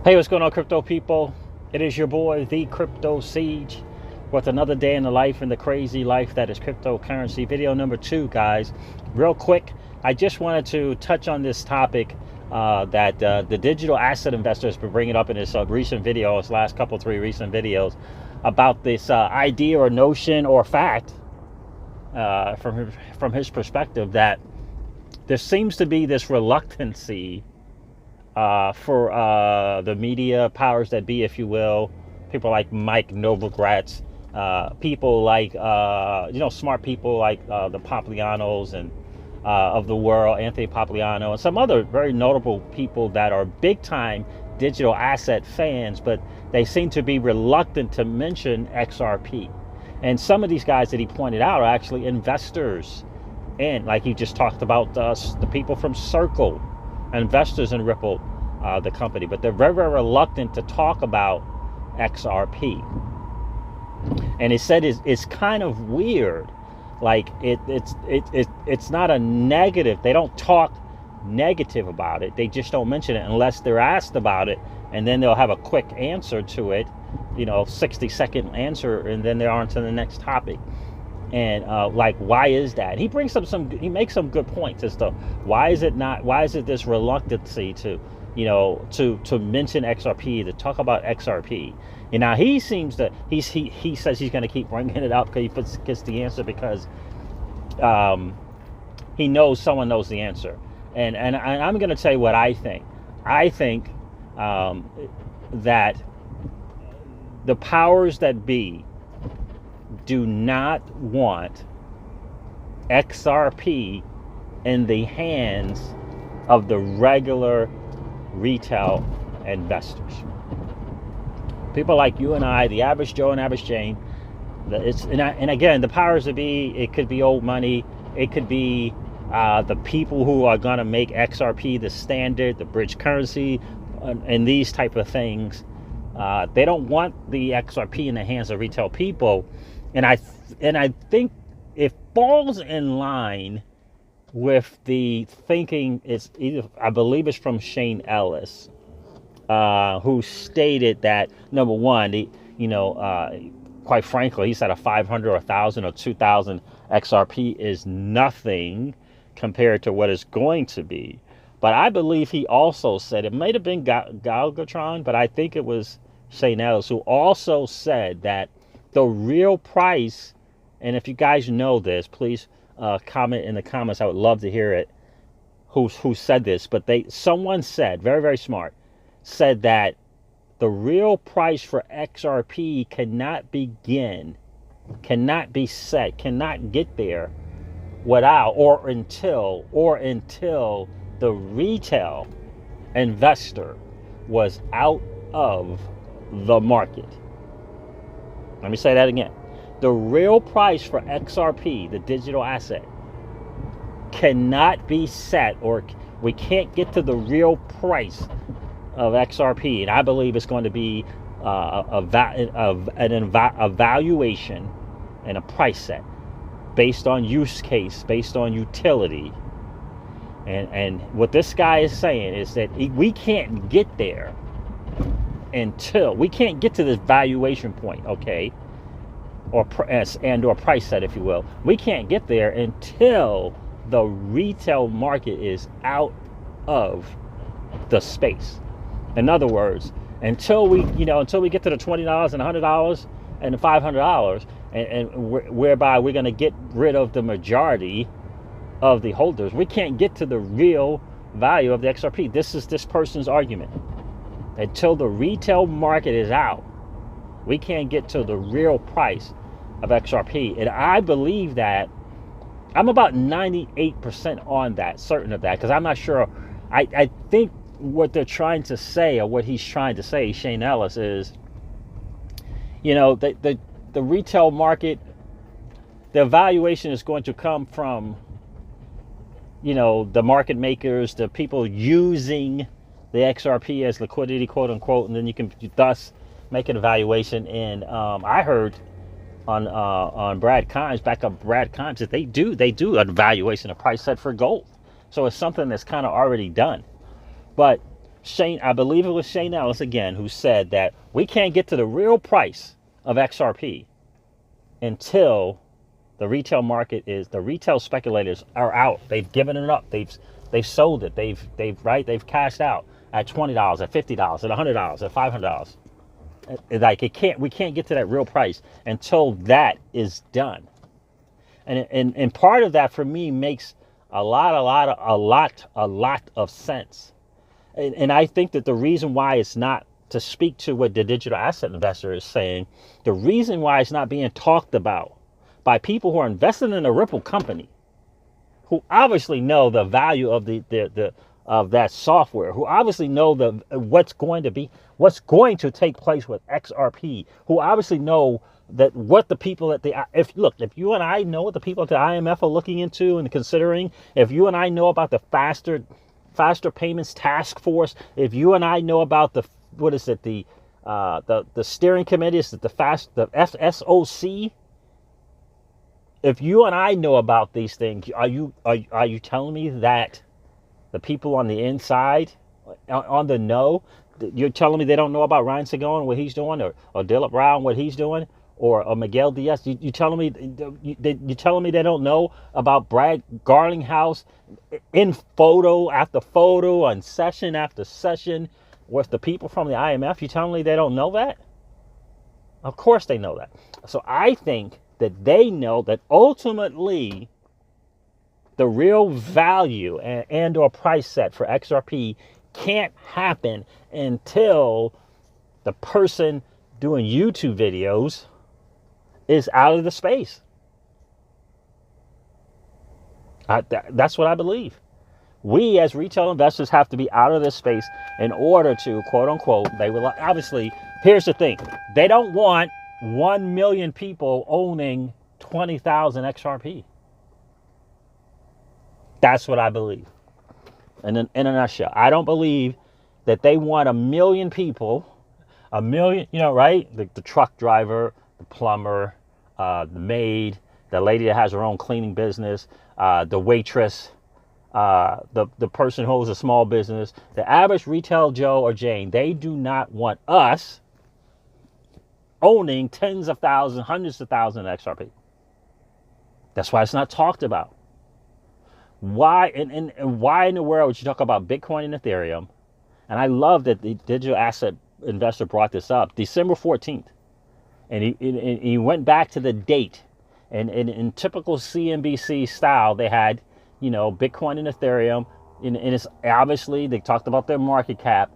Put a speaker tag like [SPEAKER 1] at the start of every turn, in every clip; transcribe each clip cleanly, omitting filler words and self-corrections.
[SPEAKER 1] Hey, what's going on, crypto people? It is your boy, the Crypto Siege, with another day in the life and the crazy life that is cryptocurrency. Video number 2, guys. Real quick, I just wanted to touch on this topic that the digital asset investor has been bringing up in his recent video, his last couple, 3 recent videos, about this idea or notion or fact from his perspective that there seems to be this reluctancy for the media powers that be, if you will, people like Mike Novogratz, people like, smart people like the Papaglianos and of the world, Anthony Papagliano, and some other very notable people that are big time digital asset fans, but they seem to be reluctant to mention XRP. And some of these guys that he pointed out are actually investors. And like he just talked about the people from Circle, investors in Ripple, the company, but they're very, very reluctant to talk about XRP. And he said it's kind of weird, like it's not a negative. They don't talk negative about it. They just don't mention it unless they're asked about it, and then they'll have a quick answer to it, 60-second answer, and then they're on to the next topic. And like, why is that? He brings up he makes some good points as to why is it this reluctancy to mention XRP, to talk about XRP. And now he seems to, he says he's going to keep bringing it up because he gets the answer because he knows someone knows the answer. And I'm going to tell you what I think. I think that the powers that be do not want XRP in the hands of the regular retail investors. People like you and I, the average Joe and average Jane. And again, the powers that be, it could be old money, it could be the people who are going to make XRP the standard, the bridge currency, and these type of things. They don't want the XRP in the hands of retail people. And I think it falls in line with the thinking. I believe it's from Shane Ellis, who stated that, number one, quite frankly, he said a 500 or 1,000 or 2,000 XRP is nothing compared to what it's going to be. But I believe he also said, it might have been Galgatron, but I think it was Shane Ellis, who also said that the real price, and if you guys know this, please comment in the comments. I would love to hear it. Who said this? But someone said, very, very smart, said that the real price for XRP cannot be set, cannot get there without or until the retail investor was out of the market. Let me say that again. The real price for XRP, the digital asset, cannot be set, or we can't get to the real price of XRP. And I believe it's going to be a valuation and a price set based on use case, based on utility. And what this guy is saying is that we can't get there until we can't get to this valuation point, okay, or price set, if you will. We can't get there until the retail market is out of the space. In other words, until we get to the $20 and $100 and the $500, and whereby we're going to get rid of the majority of the holders, we can't get to the real value of the XRP. This is this person's argument. Until the retail market is out, we can't get to the real price of XRP. And I believe that. I'm about 98% on that, certain of that, because I'm not sure. I think what they're trying to say, or what he's trying to say, Shane Ellis, is, the retail market, the evaluation is going to come from, the market makers, the people using the XRP as liquidity, quote unquote, and then you can thus make an evaluation. And I heard on Brad Kimes, backup Brad Kimes, that they do an evaluation, a price set for gold. So it's something that's kind of already done. But Shane, I believe it was Shane Ellis again, who said that we can't get to the real price of XRP until the retail speculators are out. They've given it up. They've sold it. They've cashed out at $20, at $50, at $100, at $500. Like we can't get to that real price until that is done. And part of that for me makes a lot of sense. And I think that the reason why it's not, to speak to what the digital asset investor is saying, the reason why it's not being talked about by people who are invested in a Ripple company, who obviously know the value of of that software, who obviously know what's going to take place with XRP, who obviously know that what the people at if you and I know what the people at the IMF are looking into and considering, if you and I know about the faster payments task force, if you and I know about the steering committee, is it the FSOC? If you and I know about these things, are you telling me that the people on the inside, on the know, you're telling me they don't know about Ryan Segon and what he's doing, or Dilip Rao and what he's doing, or Miguel Diaz? You telling me they don't know about Brad Garlinghouse in photo after photo and session after session with the people from the IMF? You telling me they don't know that? Of course they know that. So I think that they know that ultimately the real value and or price set for XRP can't happen until the person doing YouTube videos is out of the space. That's what I believe. We as retail investors have to be out of this space in order to, quote unquote, they will obviously, here's the thing, they don't want 1 million people owning 20,000 XRP. That's what I believe. And in a nutshell, I don't believe that they want 1 million people, right? The truck driver, the plumber, the maid, the lady that has her own cleaning business, the waitress, the person who owns a small business, the average retail Joe or Jane. They do not want us owning tens of thousands, hundreds of thousands of XRP. That's why it's not talked about. Why and why in the world would you talk about Bitcoin and Ethereum? And I love that the digital asset investor brought this up, December 14th. And he went back to the date. And in typical CNBC style, they had, Bitcoin and Ethereum. And it's obviously, they talked about their market cap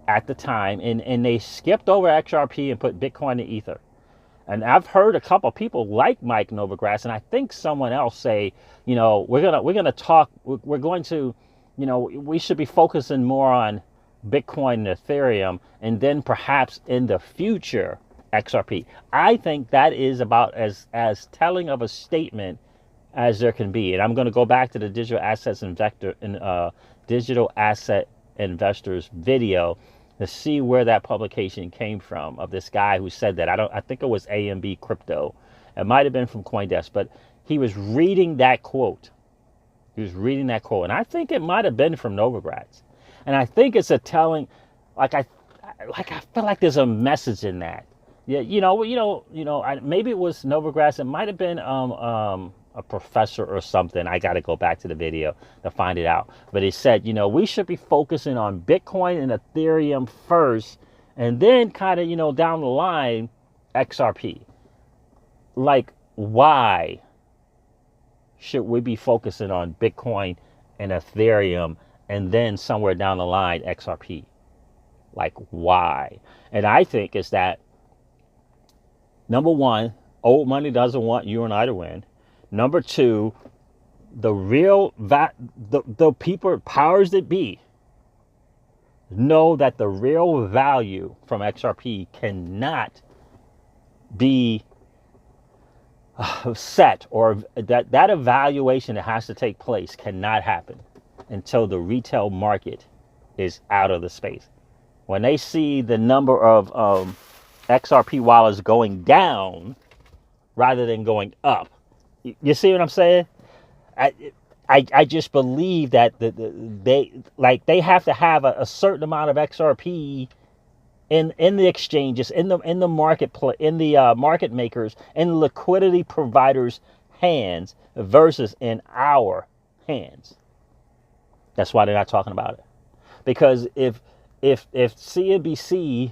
[SPEAKER 1] at the time. And they skipped over XRP and put Bitcoin and Ether. And I've heard a couple of people like Mike Novogratz, and I think someone else say, we should be focusing more on Bitcoin and Ethereum, and then perhaps in the future XRP. I think that is about as telling of a statement as there can be. And I'm going to go back to the digital asset investors video to see where that publication came from, of this guy who said that. I think it was AMB Crypto. It might have been from CoinDesk, but he was reading that quote. And I think it might have been from Novogratz. And I think it's a telling, I feel like there's a message in that. Yeah, maybe it was Novogratz. It might have been a professor or something. I got to go back to the video to find it out. But he said, we should be focusing on Bitcoin and Ethereum first, and then kind of, down the line, XRP. Like, why should we be focusing on Bitcoin and Ethereum, and then somewhere down the line, XRP? Like, why? And I think it's that, number one, old money doesn't want you and I to win. Number two, the people, powers that be, know that the real value from XRP cannot be set, or that evaluation that has to take place cannot happen until the retail market is out of the space. When they see the number of XRP wallets going down rather than going up, you see what I'm saying? I just believe that they have to have a certain amount of XRP in the exchanges, in the market in the market makers, in the liquidity providers' hands versus in our hands. That's why they're not talking about it. Because if CNBC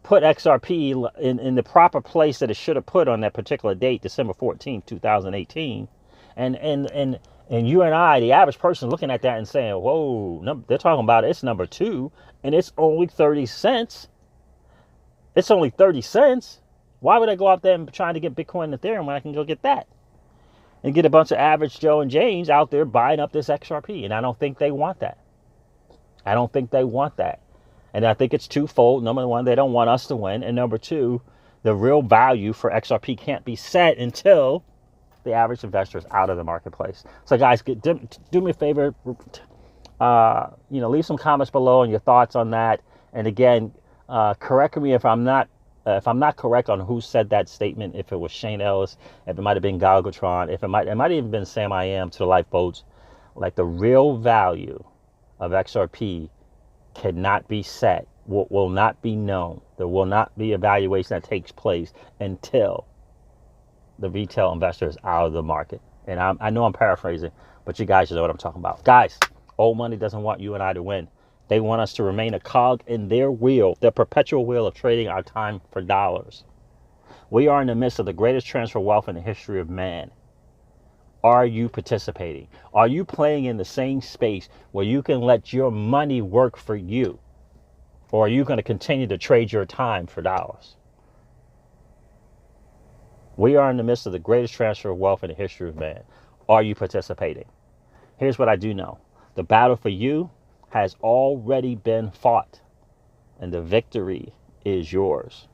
[SPEAKER 1] put XRP in the proper place that it should have put on that particular date, December 14th, 2018, and you and I, the average person, looking at that and saying, whoa, they're talking about it's number 2 and it's only 30 cents. It's only 30 cents. Why would I go out there and try to get Bitcoin and Ethereum when I can go get that? And get a bunch of average Joe and Janes out there buying up this XRP. And I don't think they want that. I don't think they want that. And I think it's twofold. Number one, they don't want us to win. And number two, the real value for XRP can't be set until the average investor is out of the marketplace. So guys, do me a favor, leave some comments below on your thoughts on that. And again, correct me if I'm not correct on who said that statement. If it was Shane Ellis, if it might have been Galgatron, if it might even been Sam I Am to the lifeboats. Like, the real value of XRP cannot be set, will not be known. There will not be evaluation that takes place until the retail investor is out of the market. And I know I'm paraphrasing, but you guys know what I'm talking about. Guys, old money doesn't want you and I to win. They want us to remain a cog in their wheel, their perpetual wheel of trading our time for dollars. We are in the midst of the greatest transfer of wealth in the history of man. Are you participating? Are you playing in the same space where you can let your money work for you? Or are you going to continue to trade your time for dollars? We are in the midst of the greatest transfer of wealth in the history of man. Are you participating? Here's what I do know. The battle for you has already been fought, and the victory is yours.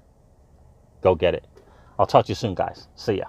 [SPEAKER 1] Go get it. I'll talk to you soon, guys. See ya.